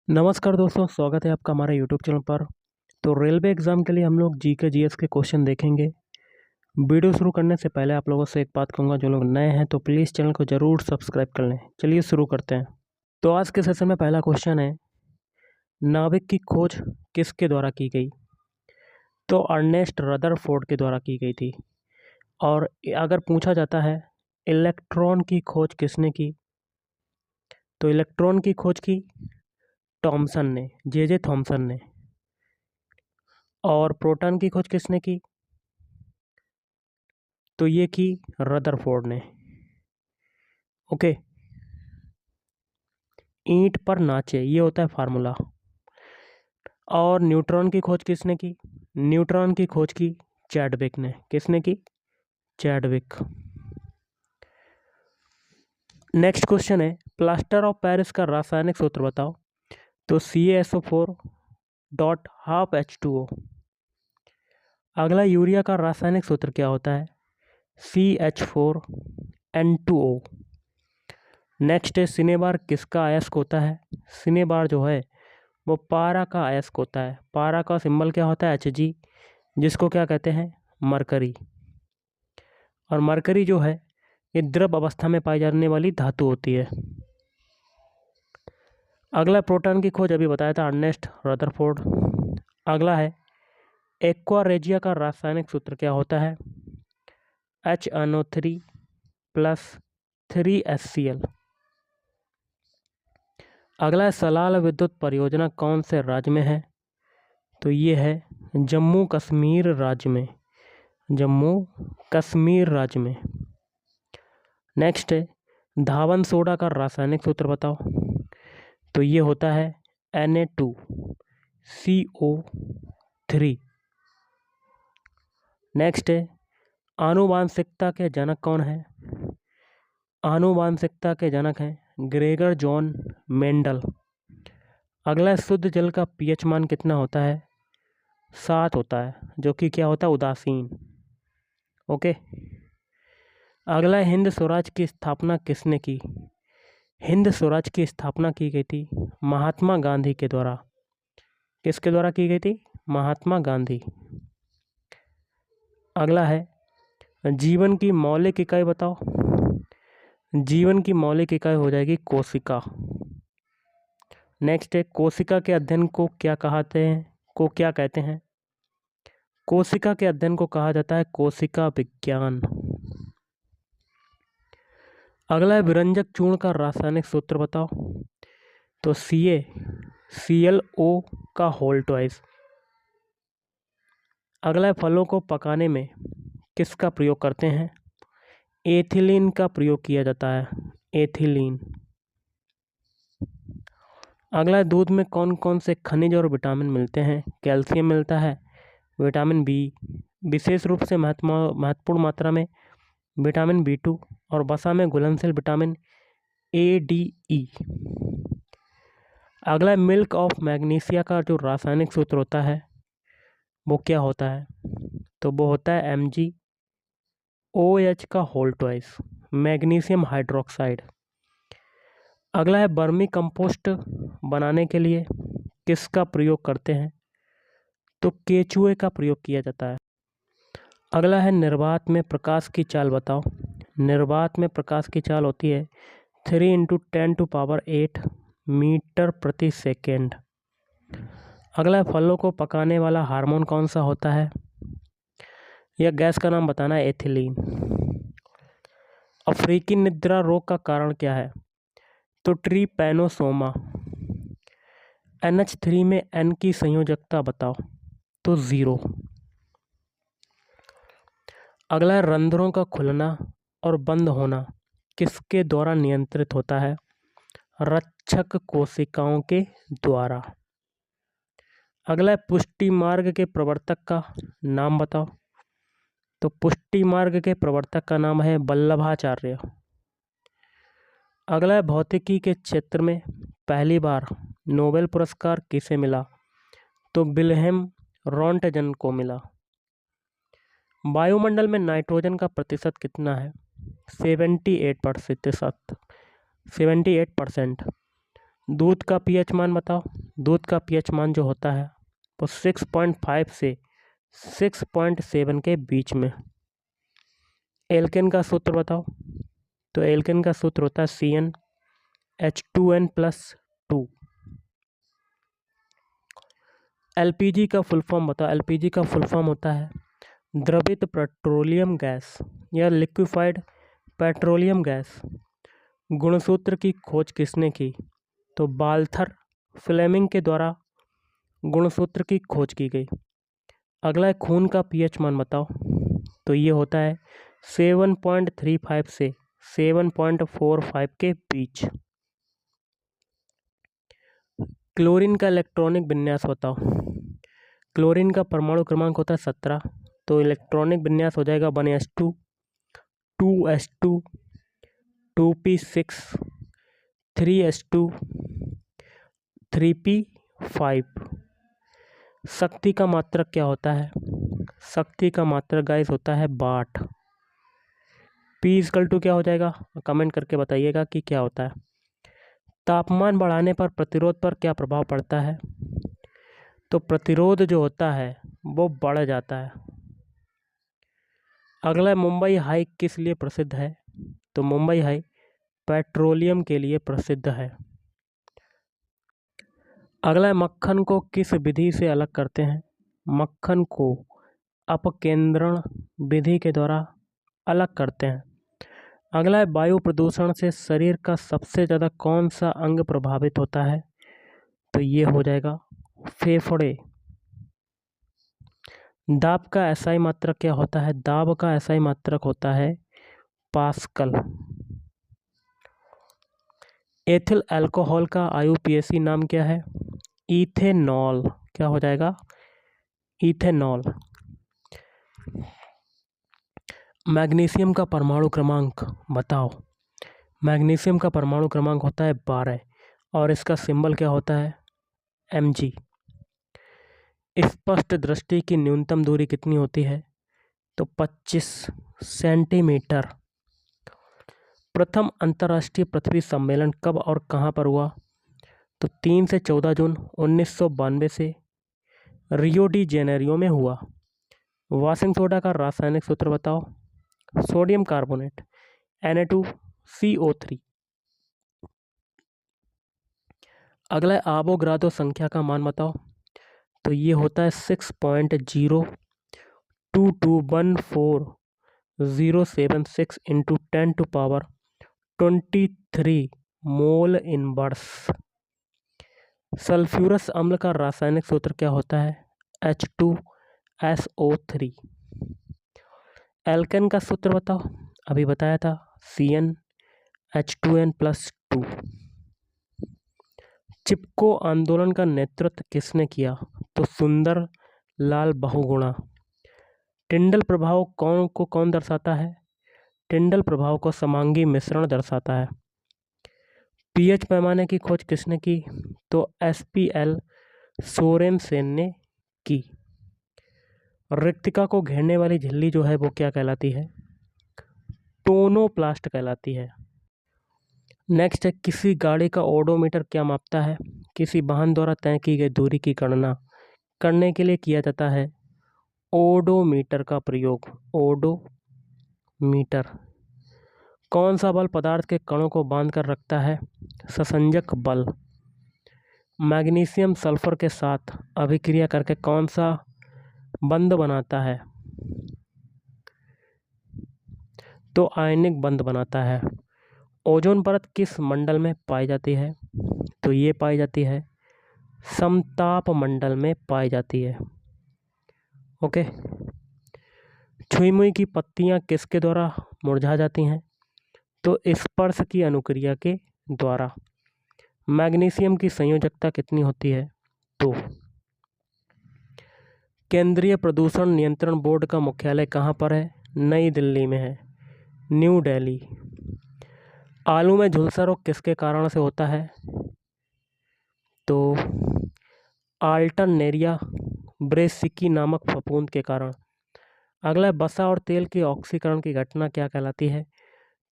नमस्कार दोस्तों, स्वागत है आपका हमारे यूट्यूब चैनल पर। तो रेलवे एग्ज़ाम के लिए हम लोग जीके जीएस के क्वेश्चन देखेंगे। वीडियो शुरू करने से पहले आप लोगों से एक बात कहूँगा, जो लोग नए हैं तो प्लीज़ चैनल को ज़रूर सब्सक्राइब कर लें। चलिए शुरू करते हैं। तो आज के सेशन में पहला क्वेश्चन है, नाविक की खोज किसके द्वारा की गई? तो अर्नेस्ट रदरफोर्ड के द्वारा की गई थी। और अगर पूछा जाता है इलेक्ट्रॉन की खोज किसने की, तो इलेक्ट्रॉन की खोज की थॉमसन ने, जे थॉमसन ने। और प्रोटॉन की खोज किसने की? तो ये की रदरफोर्ड ने। ओके। ईंट पर नाचे, ये होता है फार्मूला। और न्यूट्रॉन की खोज किसने की? न्यूट्रॉन की खोज की चैडविक ने। किसने की? चैडविक। नेक्स्ट क्वेश्चन है, प्लास्टर ऑफ पेरिस का रासायनिक सूत्र बताओ। तो CaSO4 डॉट हाफ H2O। अगला, यूरिया का रासायनिक सूत्र क्या होता है? CH4N2O। नेक्स्ट है, सिनेबार किसका अयस्क होता है? सिनेबार जो है वो पारा का अयस्क होता है। पारा का सिंबल क्या होता है? Hg, जिसको क्या कहते हैं? मरकरी। और मरकरी जो है ये द्रव अवस्था में पाई जाने वाली धातु होती है। अगला, प्रोटॉन की खोज अभी बताया था अर्नेस्ट रदरफोर्ड। अगला है, एक्वा रेजिया का रासायनिक सूत्र क्या होता है? HNO3 plus 3HCl। अगला है, सलाल विद्युत परियोजना कौन से राज्य में है? तो ये है जम्मू कश्मीर राज्य में। जम्मू कश्मीर राज्य में। नेक्स्ट है, धावन सोडा का रासायनिक सूत्र बताओ। तो ये होता है Na2CO3। नेक्स्ट है, आनुवांशिकता के जनक कौन है? आनुवांशिकता के जनक हैं ग्रेगर जॉन मेंडल। अगला, शुद्ध जल का pH मान कितना होता है? 7 होता है, जो कि क्या होता है? उदासीन। ओके। अगला, हिंद स्वराज की स्थापना किसने की? हिंद स्वराज की स्थापना की गई थी महात्मा गांधी के द्वारा। किसके द्वारा की गई थी? महात्मा गांधी। अगला है, जीवन की मौलिक इकाई बताओ। जीवन की मौलिक इकाई हो जाएगी कोशिका। नेक्स्ट है, कोशिका के अध्ययन को क्या कहते हैं? कोशिका के अध्ययन को कहा जाता है कोशिका विज्ञान। अगला है, विरंजक चूर्ण का रासायनिक सूत्र बताओ। तो CaClO का होल ट्वाइस। अगला है, फलों को पकाने में किसका प्रयोग करते हैं? एथिलीन का प्रयोग किया जाता है। एथिलीन। अगला है, दूध में कौन कौन से खनिज और विटामिन मिलते हैं? कैल्शियम मिलता है, विटामिन B, विशेष रूप से महत्वपूर्ण मात्रा में विटामिन B2, और वसा में घुलनशील विटामिन ADE। अगला, मिल्क ऑफ मैग्नीशिया का जो रासायनिक सूत्र होता है वो क्या होता है? तो वो होता है MgOH का होल ट्वाइस, मैग्नीशियम हाइड्रोक्साइड। अगला है, वर्मी कंपोस्ट बनाने के लिए किसका प्रयोग करते हैं? तो केचुए का प्रयोग किया जाता है। अगला है, निर्वात में प्रकाश की चाल बताओ। निर्वात में प्रकाश की चाल होती है 3 × 10⁸ मीटर प्रति सेकेंड। अगला है, फलों को पकाने वाला हार्मोन कौन सा होता है? यह गैस का नाम बताना है, एथिलीन। अफ्रीकी निद्रा रोग का कारण क्या है? तो ट्रिपैनोसोमा। NH3 में N की संयोजकता बताओ। तो 0। अगला है, रंध्रों का खुलना और बंद होना किसके द्वारा नियंत्रित होता है? रक्षक कोशिकाओं के द्वारा। अगला है, पुष्टि मार्ग के प्रवर्तक का नाम बताओ। तो पुष्टि मार्ग के प्रवर्तक का नाम है वल्लभाचार्य। अगला है, भौतिकी के क्षेत्र में पहली बार नोबेल पुरस्कार किसे मिला? तो विल्हेम रॉन्टजन को मिला। वायुमंडल में नाइट्रोजन का प्रतिशत कितना है? 78%। दूध का पीएच मान बताओ। दूध का पीएच मान जो होता है वो 6.5 से 6.7 के बीच में। एल्केन का सूत्र बताओ। तो एल्केन का सूत्र होता है CnH2n+2। एलपीजी का फुल फॉर्म बताओ। एलपीजी का फुल फॉर्म होता है द्रवित पेट्रोलियम गैस या लिक्विफाइड पेट्रोलियम गैस। गुणसूत्र की खोज किसने की? तो वाल्थर फ्लेमिंग के द्वारा गुणसूत्र की खोज की गई। अगला है खून का पीएच मान बताओ। तो ये होता है 7.35 से 7.45 के बीच। क्लोरीन का इलेक्ट्रॉनिक विन्यास बताओ। क्लोरीन का परमाणु क्रमांक होता है 17। तो इलेक्ट्रॉनिक विन्यास हो जाएगा 1s2 2s2 2p6 3s2 3p5। शक्ति का मात्रक क्या होता है? शक्ति का मात्रक गाइस होता है वाट। P क्या हो जाएगा? कमेंट करके बताइएगा कि क्या होता है। तापमान बढ़ाने पर प्रतिरोध पर क्या प्रभाव पड़ता है? तो प्रतिरोध जो होता है वो बढ़ जाता है। अगला मुंबई हाई किस लिए प्रसिद्ध है? तो मुंबई हाई पेट्रोलियम के लिए प्रसिद्ध है। अगला मक्खन को किस विधि से अलग करते हैं? मक्खन को अपकेंद्रण विधि के द्वारा अलग करते हैं। अगला है वायु प्रदूषण से शरीर का सबसे ज़्यादा कौन सा अंग प्रभावित होता है? तो ये हो जाएगा फेफड़े। दाब का एसआई मात्रक क्या होता है? दाब का एसआई मात्रक होता है पास्कल। एथिल अल्कोहल का आईयूपीएसी नाम क्या है? इथेनॉल। क्या हो जाएगा? इथेनॉल। मैग्नीशियम का परमाणु क्रमांक बताओ। मैग्नीशियम का परमाणु क्रमांक होता है 12 और इसका सिंबल क्या होता है? Mg। स्पष्ट दृष्टि की न्यूनतम दूरी कितनी होती है? तो 25 सेंटीमीटर। प्रथम अंतर्राष्ट्रीय पृथ्वी सम्मेलन कब और कहाँ पर हुआ? तो 3 से 14 जून 1992 से रियो डी जेनेरियो में हुआ। वॉशिंग सोडा का रासायनिक सूत्र बताओ। Sodium carbonate Na2CO3। अगला है आवोगाद्रो संख्या का मान बताओ। तो ये होता है 6.02214076 इंटू 10⁻23 मोल इनवर्स। सल्फ्यूरस अम्ल का रासायनिक सूत्र क्या होता है? H2SO3। एल्केन का सूत्र बताओ। अभी बताया था CnH2n+2। चिपको आंदोलन का नेतृत्व किसने किया? तो सुंदर लाल बहुगुणा। टिंडल प्रभाव कौन दर्शाता है? टिंडल प्रभाव को समांगी मिश्रण दर्शाता है। पीएच पैमाने की खोज किसने की? तो SPL सोरेनसेन ने की। रिक्तिका को घेरने वाली झिल्ली जो है वो क्या कहलाती है? टोनोप्लास्ट कहलाती है। नेक्स्ट है किसी गाड़ी का ओडोमीटर क्या मापता है? किसी वाहन द्वारा तय की गई दूरी की गणना करने के लिए किया जाता है ओडोमीटर का प्रयोग। ओडोमीटर। कौन सा बल पदार्थ के कणों को बांध कर रखता है? ससंजक बल। मैग्नीशियम सल्फर के साथ अभिक्रिया करके कौन सा बंध बनाता है? तो आयनिक बंध बनाता है। ओजोन परत किस मंडल में पाई जाती है? तो ये पाई जाती है समताप मंडल में पाई जाती है। ओके। छुई मुई की पत्तियां किसके द्वारा मुरझा जाती हैं? तो स्पर्श की अनुक्रिया के द्वारा। मैग्नीशियम की संयोजकता कितनी होती है? तो केंद्रीय प्रदूषण नियंत्रण बोर्ड का मुख्यालय कहाँ पर है? नई दिल्ली में है, न्यू दिल्ली। आलू में झुलसा रोग किसके कारण से होता है? तो अल्टरनेरिया ब्रेसिकी नामक फफूंद के कारण। अगला वसा और तेल के ऑक्सीकरण की घटना क्या कहलाती है?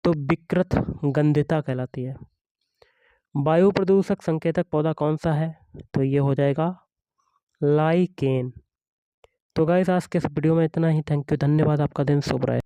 तो विकृत गंधिता कहलाती है। वायु प्रदूषक संकेतक पौधा कौन सा है? तो ये हो जाएगा लाइकेन। तो गाइस आज के इस वीडियो में इतना ही। थैंक यू, धन्यवाद। आपका दिन शुभ रहे।